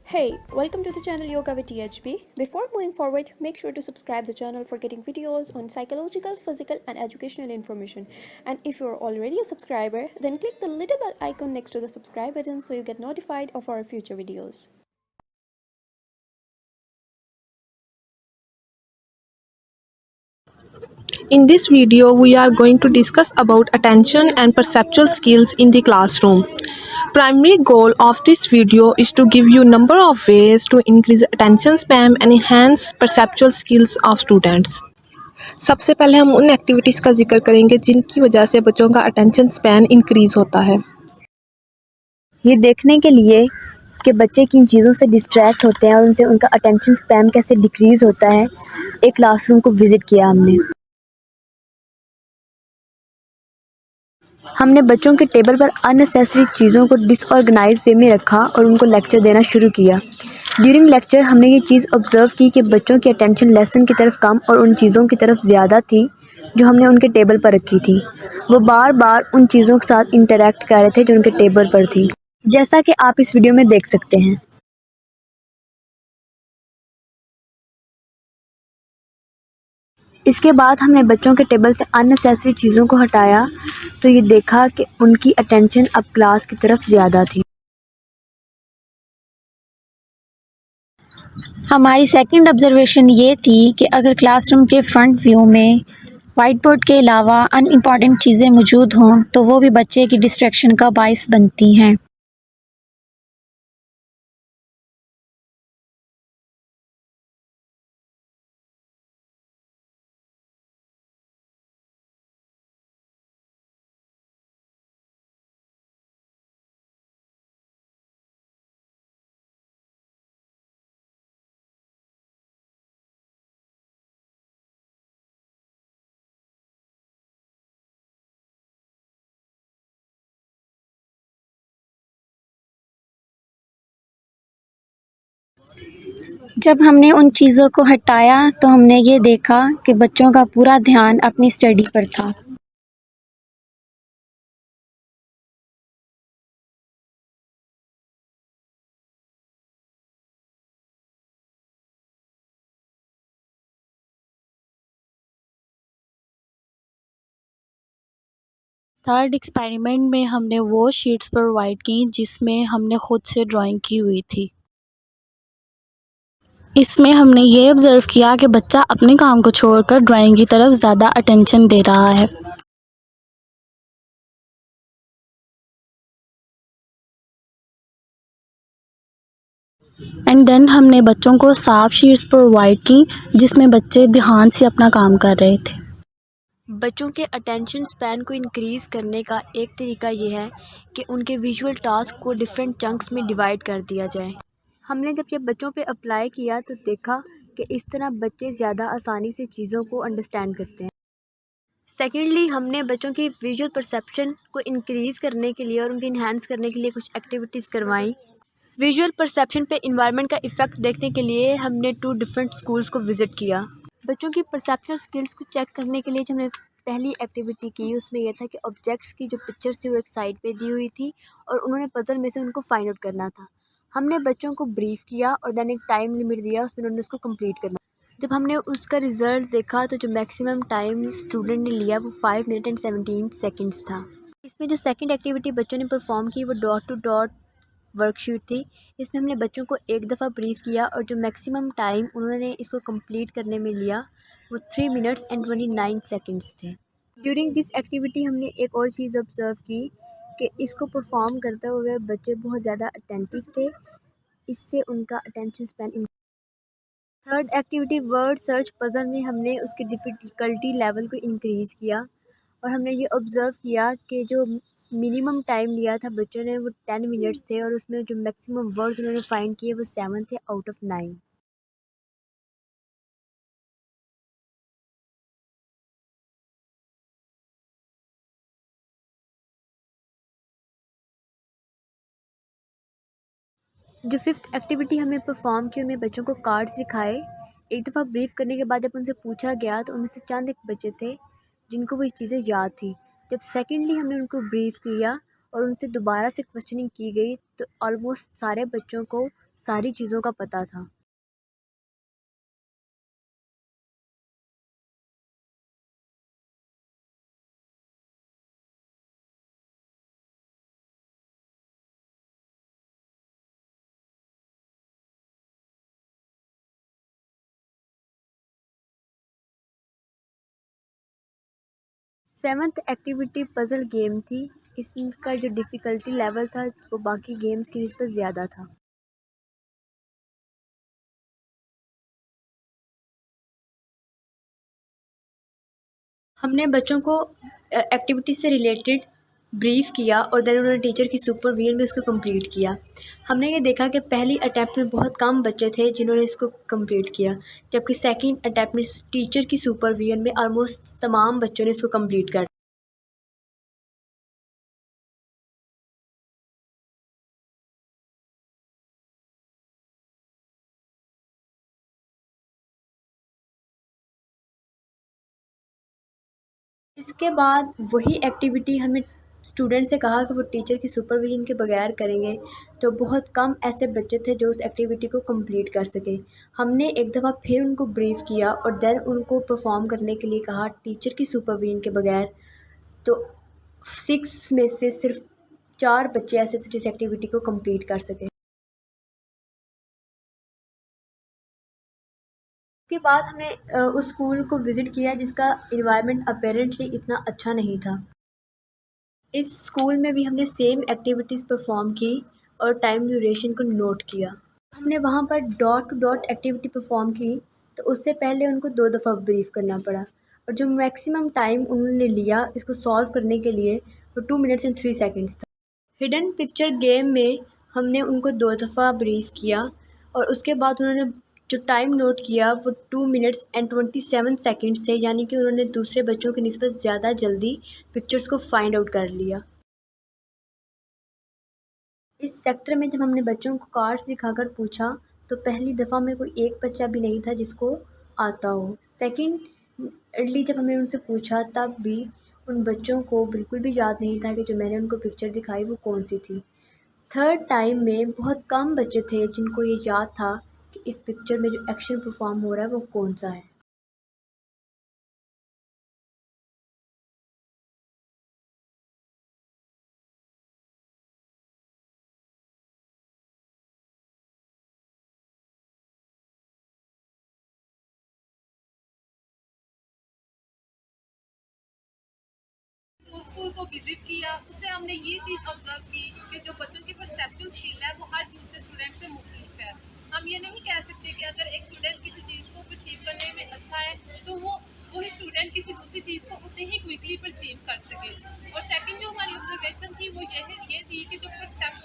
Hey, welcome to the channel Yoga with THB. Before moving forward, make sure to subscribe the channel for getting videos on psychological, physical and educational information. And if you're already a subscriber, then click the little bell icon next to the subscribe button so you get notified of our future videos. In this video, we are going to discuss about attention and perceptual skills in the classroom. Primary goal of this video is to give you number of ways to increase attention span and enhance perceptual skills of students. सबसे पहले हम उन activities का जिक्र करेंगे जिनकी वजह से बच्चों का अटेंशन स्पैन इंक्रीज़ होता है। ये देखने के लिए कि बच्चे किन चीज़ों से डिस्ट्रैक्ट होते हैं और उनसे उनका अटेंशन स्पैन कैसे डिक्रीज़ होता है, एक क्लासरूम को विज़िट किया हमने। हमने बच्चों के टेबल पर अननेसेसरी चीज़ों को डिसऑर्गेनाइज वे में रखा और उनको लेक्चर देना शुरू किया। ड्यूरिंग लेक्चर हमने ये चीज़ ऑब्ज़र्व की कि बच्चों की अटेंशन लेसन की तरफ कम और उन चीज़ों की तरफ ज़्यादा थी जो हमने उनके टेबल पर रखी थी। वो बार बार उन चीज़ों के साथ इंटरेक्ट कर रहे थे जो उनके टेबल पर थी, जैसा कि आप इस वीडियो में देख सकते हैं। इसके बाद हमने बच्चों के टेबल से अननेसेसरी चीज़ों को हटाया तो ये देखा कि उनकी अटेंशन अब क्लास की तरफ ज़्यादा थी। हमारी सेकंड ऑब्जर्वेशन ये थी कि अगर क्लासरूम के फ्रंट व्यू में वाइट बोर्ड के अलावा अनइम्पॉर्टेंट चीज़ें मौजूद हों तो वो भी बच्चे की डिस्ट्रैक्शन का बाइस बनती हैं। जब हमने उन चीज़ों को हटाया तो हमने ये देखा कि बच्चों का पूरा ध्यान अपनी स्टडी पर था। थर्ड एक्सपेरिमेंट में हमने वो शीट्स प्रोवाइड की जिसमें हमने खुद से ड्राइंग की हुई थी। इसमें हमने ये ऑब्ज़र्व किया कि बच्चा अपने काम को छोड़कर ड्राइंग की तरफ ज़्यादा अटेंशन दे रहा है। एंड देन हमने बच्चों को साफ शीट्स प्रोवाइड की जिसमें बच्चे ध्यान से अपना काम कर रहे थे। बच्चों के अटेंशन स्पैन को इंक्रीज़ करने का एक तरीका ये है कि उनके विजुअल टास्क को डिफरेंट चंक्स में डिवाइड कर दिया जाए। हमने जब ये बच्चों पे अप्लाई किया तो देखा कि इस तरह बच्चे ज़्यादा आसानी से चीज़ों को अंडरस्टैंड करते हैं। सेकेंडली, हमने बच्चों की विजुअल परसेप्शन को इंक्रीज़ करने के लिए और उनकी इन्हांस करने के लिए कुछ एक्टिविटीज़ करवाई। विजुअल परसेप्शन पे इन्वायरमेंट का इफ़ेक्ट देखने के लिए हमने 2 डिफरेंट स्कूल्स को विज़िट किया। बच्चों की परसेप्शनल स्किल्स को चेक करने के लिए जो हमने पहली एक्टिविटी की उसमें यह था कि ऑब्जेक्ट्स की जो पिक्चर्स थी वो एक साइड पे दी हुई थी और उन्होंने पजल में से उनको फाइंड आउट करना था। हमने बच्चों को ब्रीफ किया और देन एक टाइम लिमिट दिया, उसमें उन्होंने उसको कंप्लीट करना। जब हमने उसका रिज़ल्ट देखा तो जो मैक्सिमम टाइम स्टूडेंट ने लिया वो 5 मिनट एंड 17 सेकेंड्स था। इसमें जो सेकेंड एक्टिविटी बच्चों ने परफॉर्म की वो डॉट टू डॉट वर्कशीट थी। इसमें हमने बच्चों को एक दफ़ा ब्रीफ किया और जो मैक्सिमम टाइम उन्होंने इसको कंप्लीट करने में लिया वो 3 मिनट्स एंड 29 सेकंड्स थे। ड्यूरिंग दिस एक्टिविटी हमने एक और चीज़ ऑब्ज़र्व की कि इसको परफॉर्म करते हुए बच्चे बहुत ज़्यादा अटेंटिव थे, इससे उनका attention span. Third activity word search puzzle में हमने उसकी डिफ़िकल्टी लेवल को इंक्रीज़ किया और हमने ये ऑब्ज़र्व किया कि जो मिनिमम टाइम लिया था बच्चों ने वो 10 मिनट्स थे और उसमें जो मैक्सिमम वर्ड्स उन्होंने फाइंड किए वो 7 थे आउट ऑफ 9। जो फिफ्थ एक्टिविटी हमने परफॉर्म की उनमें बच्चों को कार्ड्स दिखाए। एक दफ़ा ब्रीफ करने के बाद जब उनसे पूछा गया तो उनमें से चंद एक बच्चे थे जिनको वो चीज़ें याद थी। जब सेकेंडली हमने उनको ब्रीफ किया और उनसे दोबारा से क्वेश्चनिंग की गई तो ऑलमोस्ट सारे बच्चों को सारी चीज़ों का पता था। सेवन्थ एक्टिविटी पज़ल गेम थी। इसका जो डिफ़िकल्टी लेवल था वो बाकी गेम्स की निस्बत ज़्यादा था। हमने बच्चों को एक्टिविटी से रिलेटेड ब्रीफ़ किया और देन उन्होंने टीचर की सुपरविजन में इसको कंप्लीट किया। हमने ये देखा कि पहली अटैम्प्ट में बहुत कम बच्चे थे जिन्होंने इसको कंप्लीट किया, जबकि सेकंड अटैम्प्ट में टीचर की सुपरविजन में ऑलमोस्ट तमाम बच्चों ने इसको कंप्लीट कर। इसके बाद वही एक्टिविटी हमें स्टूडेंट से कहा कि वो टीचर की सुपरविजन के बगैर करेंगे, तो बहुत कम ऐसे बच्चे थे जो उस एक्टिविटी को कंप्लीट कर सके। हमने एक दफ़ा फिर उनको ब्रीफ़ किया और देन उनको परफॉर्म करने के लिए कहा टीचर की सुपरविजन के बगैर। तो 6 में से सिर्फ 4 बच्चे ऐसे थे जिस एक्टिविटी को कंप्लीट कर सके। उसके बाद हमने उस स्कूल को विज़िट किया जिसका एनवायरनमेंट अपेरेंटली इतना अच्छा नहीं था। इस स्कूल में भी हमने सेम एक्टिविटीज़ परफॉर्म की और टाइम ड्यूरेशन को नोट किया। हमने वहाँ पर dot to dot activity perform की तो उससे पहले उनको 2 दफ़ा ब्रीफ़ करना पड़ा और जो मैक्सिमम टाइम उन्होंने लिया इसको सॉल्व करने के लिए वो 2 मिनट्स एंड 3 सेकंड्स था। हिडन पिक्चर गेम में हमने उनको 2 दफ़ा ब्रीफ़ किया और उसके बाद उन्होंने जो टाइम नोट किया वो 2 मिनट्स एंड 27 सेकंड्स थे, यानी कि उन्होंने दूसरे बच्चों की निस्बत ज़्यादा जल्दी पिक्चर्स को फाइंड आउट कर लिया। इस सेक्टर में जब हमने बच्चों को कार्ड्स दिखाकर पूछा तो पहली दफ़ा में कोई एक बच्चा भी नहीं था जिसको आता हो। सेकेंडली जब हमने उनसे पूछा तब भी उन बच्चों को बिल्कुल भी याद नहीं था कि जो मैंने उनको पिक्चर दिखाई वो कौन सी थी। थर्ड टाइम में बहुत कम बच्चे थे जिनको ये याद था कि इस पिक्चर में जो एक्शन परफॉर्म हो रहा है वो कौन सा है। तो स्कूल को विजिट किया, उससे हमने ये चीज़ ऑब्जर्व की कि जो बच्चों की परसेप्चुअल स्किल है वो हर दूसरे स्टूडेंट से मुख्तलिफ है। हम ये नहीं कह सकते कि अगर एक स्टूडेंट किसी चीज़ को परसीव करने में अच्छा है तो वही स्टूडेंट किसी दूसरी चीज़ को उतनी ही क्विकली परसीव कर सके। और सेकंड जो हमारी ऑब्जर्वेशन थी वो ये थी कि जो परसेप्शन